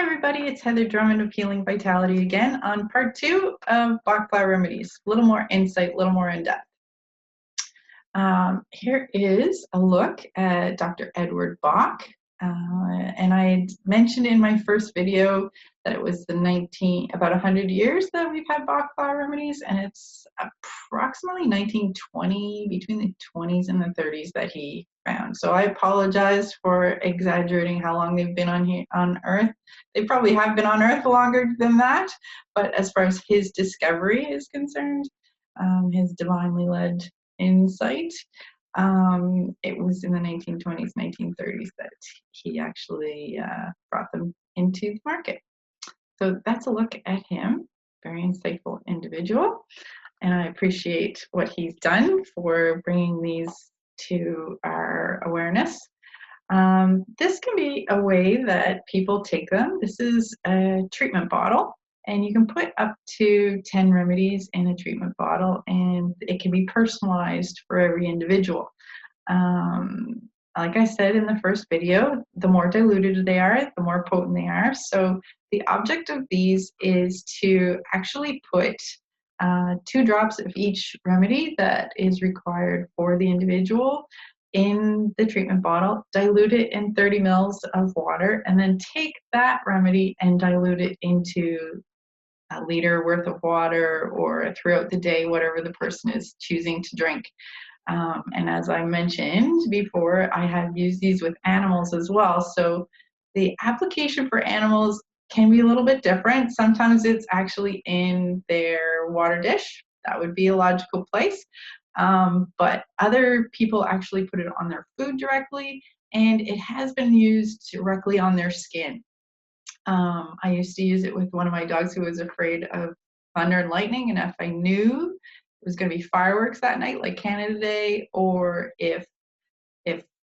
Everybody, it's Heather Drummond of Healing Vitality again on part 2 of Bach Remedies. A little more insight, a little more in depth. Here is a look at Dr. Edward Bach. And I mentioned in my first video that it was about 100 years that we've had Bach remedies, and it's approximately 1920, between the 20s and the 30s that he found. So I apologize for exaggerating how long they've been on Earth. They probably have been on Earth longer than that, but as far as his discovery is concerned, his divinely led insight, it was in the 1920s, 1930s that he actually brought them into the market. So that's a look at him. Very insightful individual, and I appreciate what he's done for bringing these to our awareness. This can be a way that people take them. This is a treatment bottle, and you can put up to 10 remedies in a treatment bottle, and it can be personalized for every individual. Like I said in the first video, the more diluted they are, the more potent they are. So the object of these is to actually put 2 drops of each remedy that is required for the individual in the treatment bottle, dilute it in 30 mils of water, and then take that remedy and dilute it into a liter worth of water, or throughout the day, whatever the person is choosing to drink. And as I mentioned before, I have used these with animals as well. So the application for animals can be a little bit different. Sometimes it's actually in their water dish. That would be a logical place. But other people actually put it on their food directly, and it has been used directly on their skin. I used to use it with one of my dogs who was afraid of thunder and lightning, and if I knew it was going to be fireworks that night, like Canada Day, or if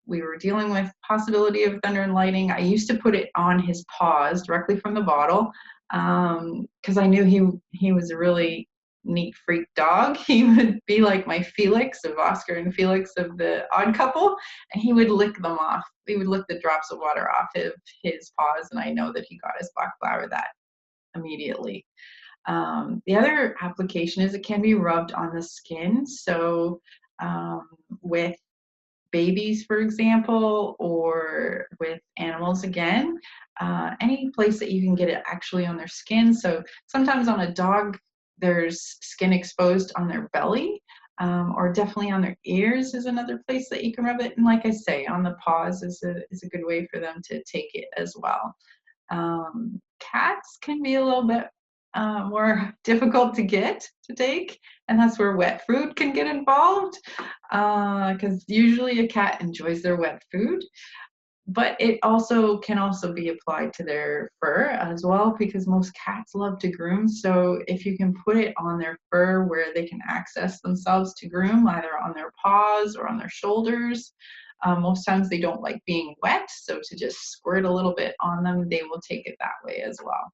we were dealing with possibility of thunder and lightning, I used to put it on his paws directly from the bottle, because I knew he was a really neat freak dog. He would be like my Felix of Oscar and Felix of the Odd Couple, and he would lick them off. He would lick the drops of water off of his paws, and I know that he got his Bach flower that immediately. The other application is it can be rubbed on the skin. So with babies, for example, or with animals, again, any place that you can get it actually on their skin. So sometimes on a dog, there's skin exposed on their belly, or definitely on their ears is another place that you can rub it. And like I say, on the paws is a good way for them to take it as well. Cats can be a little bit more difficult to get to take, and that's where wet food can get involved, because usually a cat enjoys their wet food. But it can also be applied to their fur as well, because most cats love to groom. So if you can put it on their fur where they can access themselves to groom, either on their paws or on their shoulders. Most times they don't like being wet, so to just squirt a little bit on them, they will take it that way as well.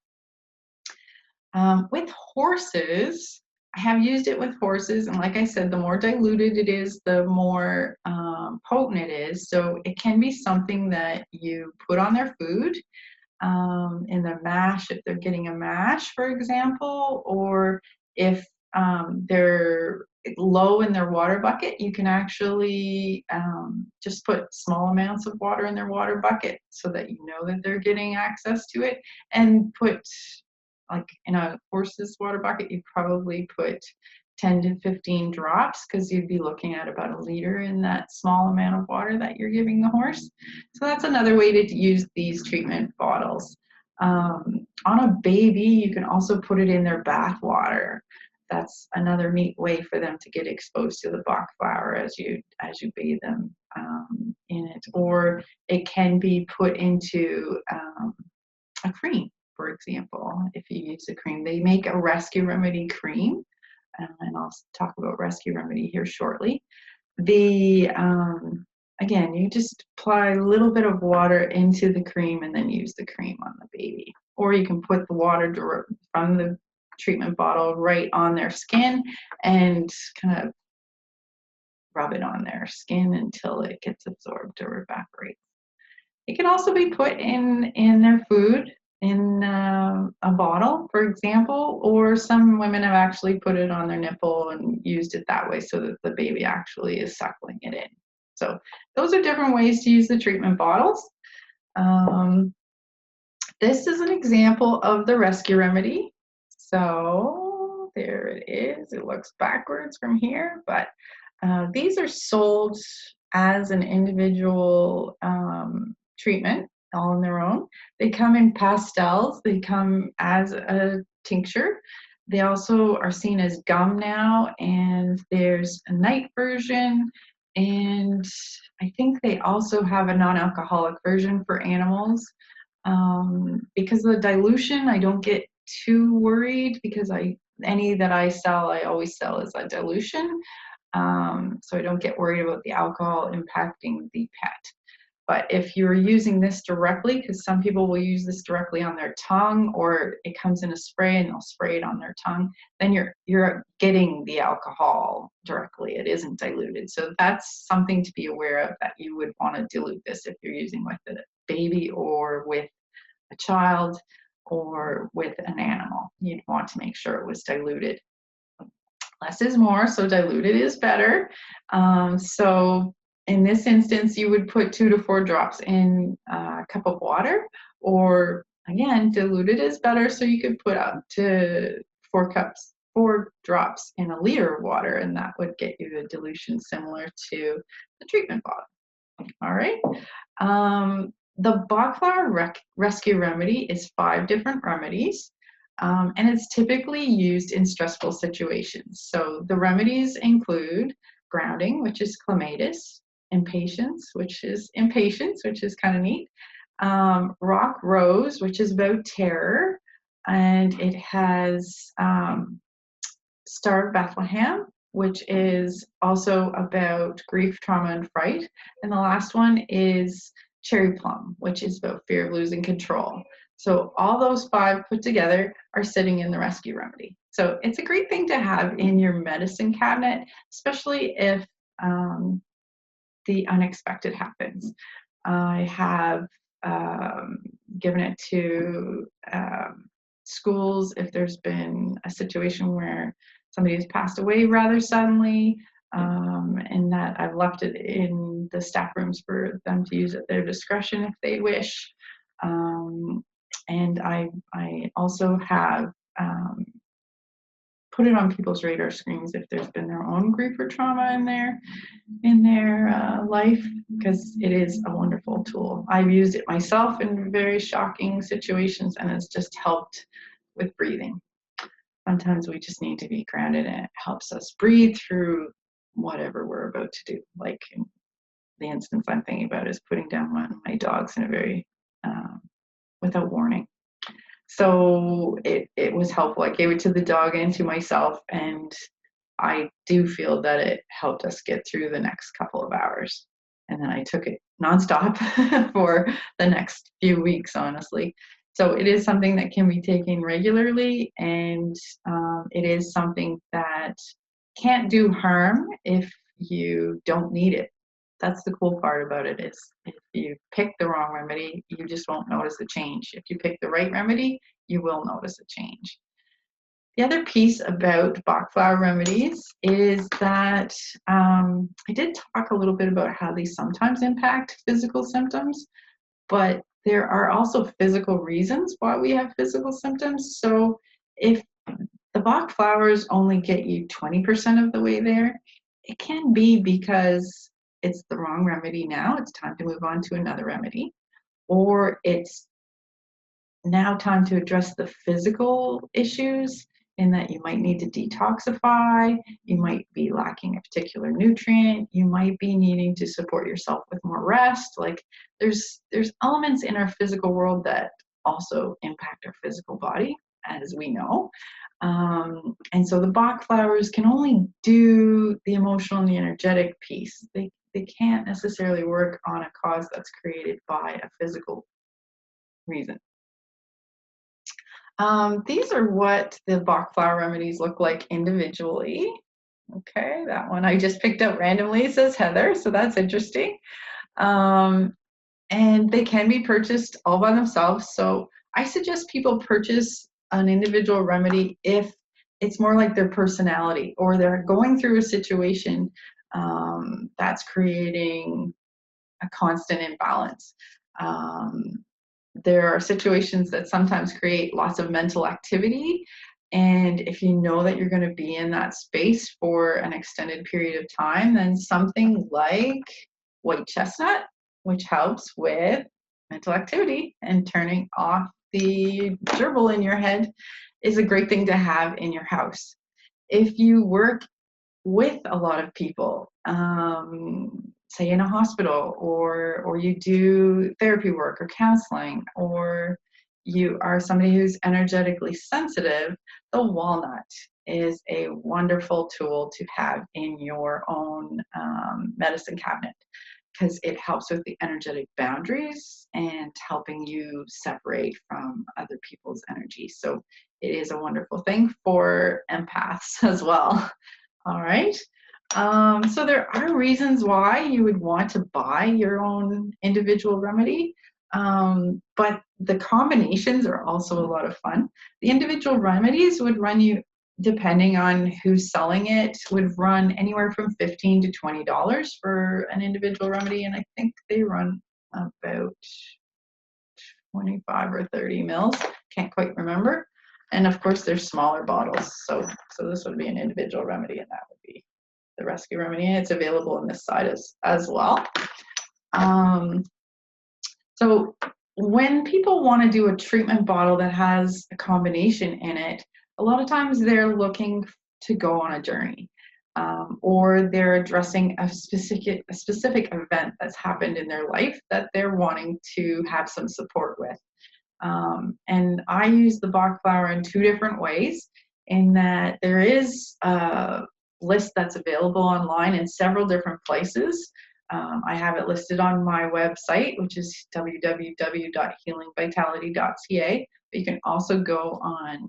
With horses, I have used it with horses, and like I said, the more diluted it is, the more potent it is. So it can be something that you put on their food, in their mash, if they're getting a mash, for example, or if they're low in their water bucket, you can actually just put small amounts of water in their water bucket so that you know that they're getting access to it, and put, like in a horse's water bucket, you probably put 10 to 15 drops, because you'd be looking at about a liter in that small amount of water that you're giving the horse. So that's another way to use these treatment bottles. On a baby, you can also put it in their bath water. That's another neat way for them to get exposed to the Bach flower as you bathe them in it. Or it can be put into a cream, for example. If you use a cream, they make a rescue remedy cream, and I'll talk about rescue remedy here shortly. Again, you just apply a little bit of water into the cream and then use the cream on the baby. Or you can put the water from the treatment bottle right on their skin and kind of rub it on their skin until it gets absorbed or evaporates. It can also be put in their food, in bottle, for example, or some women have actually put it on their nipple and used it that way so that the baby actually is suckling it in. So those are different ways to use the treatment bottles. This is an example of the rescue remedy. So there it is. It looks backwards from here, but these are sold as an individual treatment all on their own. They come in pastels. They come as a tincture. They also are seen as gum now, and there's a night version, and I think they also have a non-alcoholic version for animals. Because of the dilution, I don't get too worried because any that I sell, I always sell as a dilution. So I don't get worried about the alcohol impacting the pet. But if you're using this directly, because some people will use this directly on their tongue, or it comes in a spray and they'll spray it on their tongue, then you're getting the alcohol directly. It isn't diluted. So that's something to be aware of, that you would want to dilute this if you're using with a baby or with a child or with an animal. You'd want to make sure it was diluted. Less is more, so diluted is better. So in this instance, you would put 2 to 4 drops in a cup of water, or again, diluted is better, so you could put up to 4 drops in a liter of water, and that would get you a dilution similar to the treatment bottle. All right. The Bach flower rescue remedy is 5 different remedies. And it's typically used in stressful situations. So the remedies include grounding, which is clematis, impatience, which is kind of neat, rock rose, which is about terror, and it has Star of Bethlehem, which is also about grief, trauma, and fright. And the last one is cherry plum, which is about fear of losing control. So all those 5 put together are sitting in the rescue remedy. So it's a great thing to have in your medicine cabinet, especially if the unexpected happens. I have given it to schools if there's been a situation where somebody has passed away rather suddenly, and that I've left it in the staff rooms for them to use at their discretion if they wish. And I also have put it on people's radar screens if there's been their own grief or trauma in their life, because it is a wonderful tool. I've used it myself in very shocking situations, and it's just helped with breathing. Sometimes we just need to be grounded, and it helps us breathe through whatever we're about to do. Like the instance I'm thinking about is putting down one of my dogs in a very without warning. So it was helpful. I gave it to the dog and to myself, and I do feel that it helped us get through the next couple of hours. And then I took it nonstop for the next few weeks, honestly. So it is something that can be taken regularly, and it is something that can't do harm if you don't need it. That's the cool part about it, is if you pick the wrong remedy, you just won't notice a change. If you pick the right remedy, you will notice a change. The other piece about Bach flower remedies is that I did talk a little bit about how they sometimes impact physical symptoms, but there are also physical reasons why we have physical symptoms. So if the Bach flowers only get you 20% of the way there, it can be because it's the wrong remedy now. It's time to move on to another remedy. Or it's now time to address the physical issues, in that you might need to detoxify, you might be lacking a particular nutrient, you might be needing to support yourself with more rest. Like there's elements in our physical world that also impact our physical body, as we know. And so the Bach flowers can only do the emotional and the energetic piece. They can't necessarily work on a cause that's created by a physical reason. These are what the Bach flower remedies look like individually. Okay, that one I just picked up randomly. It says Heather, so that's interesting. And they can be purchased all by themselves. So I suggest people purchase an individual remedy if it's more like their personality, or they're going through a situation that's creating a constant imbalance. Um, there are situations that sometimes create lots of mental activity. And if you know that you're going to be in that space for an extended period of time, then something like white chestnut, which helps with mental activity and turning off the gerbil in your head, is a great thing to have in your house. If you work with a lot of people, say in a hospital, or you do therapy work or counseling, or you are somebody who's energetically sensitive, the walnut is a wonderful tool to have in your own medicine cabinet, because it helps with the energetic boundaries and helping you separate from other people's energy. So it is a wonderful thing for empaths as well. All right. So there are reasons why you would want to buy your own individual remedy, but the combinations are also a lot of fun. The individual remedies would run you, depending on who's selling it, would run anywhere from $15 to $20 for an individual remedy, and I think they run about 25 or 30 mils. Can't quite remember. And of course, there's smaller bottles. So this would be an individual remedy, and that would be the rescue remedy. And it's available on this side as well. So when people want to do a treatment bottle that has a combination in it, a lot of times they're looking to go on a journey, or they're addressing a specific event that's happened in their life that they're wanting to have some support with. And I use the Bach flower in two different ways, in that there is a list that's available online in several different places. I have it listed on my website, which is www.healingvitality.ca. But you can also go on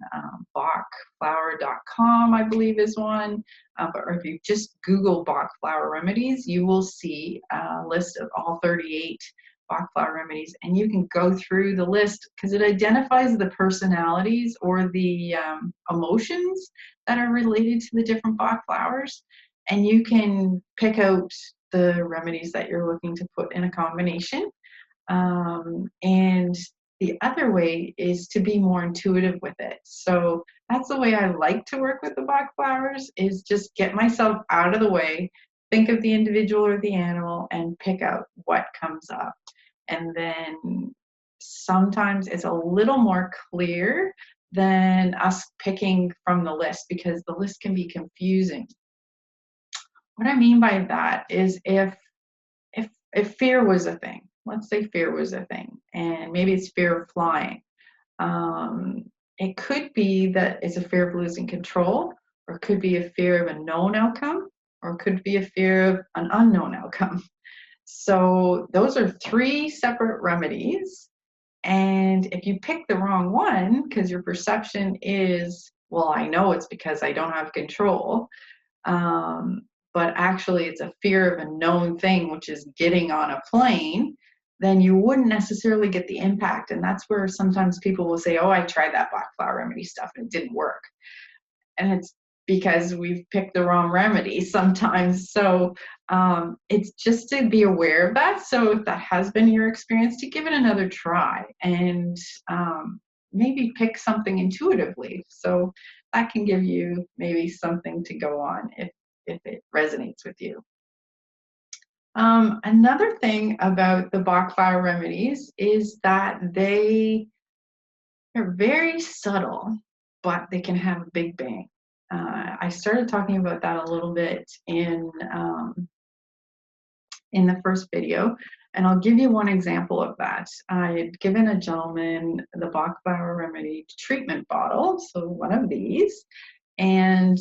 bachflower.com, I believe is one. Or if you just Google Bach flower remedies, you will see a list of all 38 Bach flower remedies, and you can go through the list because it identifies the personalities or the emotions that are related to the different Bach flowers, and you can pick out the remedies that you're looking to put in a combination. And the other way is to be more intuitive with it. So that's the way I like to work with the Bach flowers, is just get myself out of the way, think of the individual or the animal, and pick out what comes up. And then sometimes it's a little more clear than us picking from the list, because the list can be confusing. What I mean by that is if fear was a thing, let's say fear was a thing, and maybe it's fear of flying. It could be that it's a fear of losing control, or it could be a fear of a known outcome, or it could be a fear of an unknown outcome. So those are three separate remedies. And if you pick the wrong one, because your perception is, well, I know it's because I don't have control, but actually it's a fear of a known thing, which is getting on a plane, then you wouldn't necessarily get the impact. And that's where sometimes people will say, oh, I tried that Bach flower remedy stuff and it didn't work. And it's because we've picked the wrong remedy sometimes. So it's just to be aware of that. So if that has been your experience, to give it another try and maybe pick something intuitively. So that can give you maybe something to go on if it resonates with you. Another thing about the Bach flower remedies is that they're very subtle, but they can have a big bang. I started talking about that a little bit in the first video, and I'll give you one example of that. I had given a gentleman the Bach flower remedy treatment bottle, so one of these, and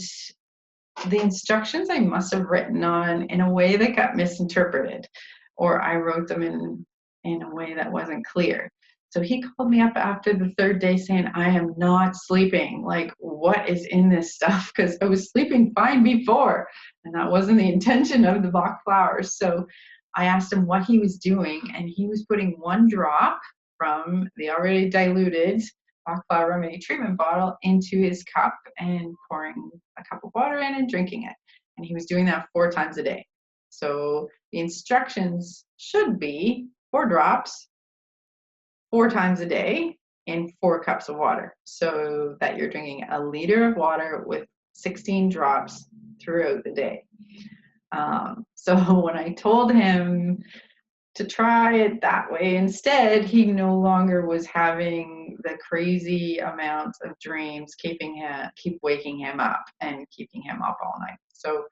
the instructions I must have written on in a way that got misinterpreted, or I wrote them in a way that wasn't clear. So he called me up after the third day saying, I am not sleeping. Like, what is in this stuff? Because I was sleeping fine before, and that wasn't the intention of the Bach flowers. So I asked him what he was doing, and he was putting one drop from the already diluted Bach flower remedy treatment bottle into his cup and pouring a cup of water in and drinking it. And he was doing that 4 times a day. So the instructions should be 4 drops 4 times a day in 4 cups of water, so that you're drinking a liter of water with 16 drops throughout the day. So when I told him to try it that way instead, he no longer was having the crazy amounts of dreams keep waking him up and keeping him up all night. So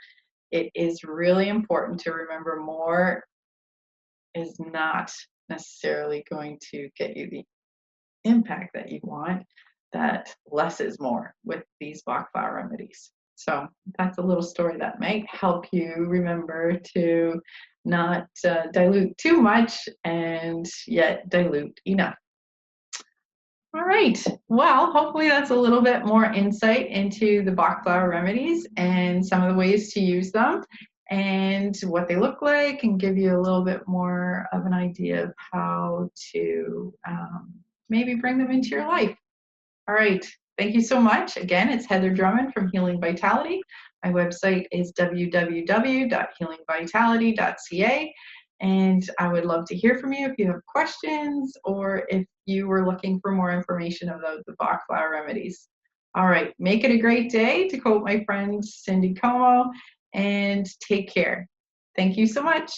it is really important to remember more is not necessarily going to get you the impact that you want, that less is more with these Bach flower remedies. So that's a little story that might help you remember to not dilute too much and yet dilute enough. All right. Well, hopefully that's a little bit more insight into the Bach flower remedies and some of the ways to use them and what they look like, and give you a little bit more of an idea of how to maybe bring them into your life. All right. Thank you so much. Again, it's Heather Drummond from Healing Vitality. My website is www.healingvitality.ca. And I would love to hear from you if you have questions or if you were looking for more information about the Bach flower remedies. All right. Make it a great day, to quote my friend Cindy Como, and take care. Thank you so much.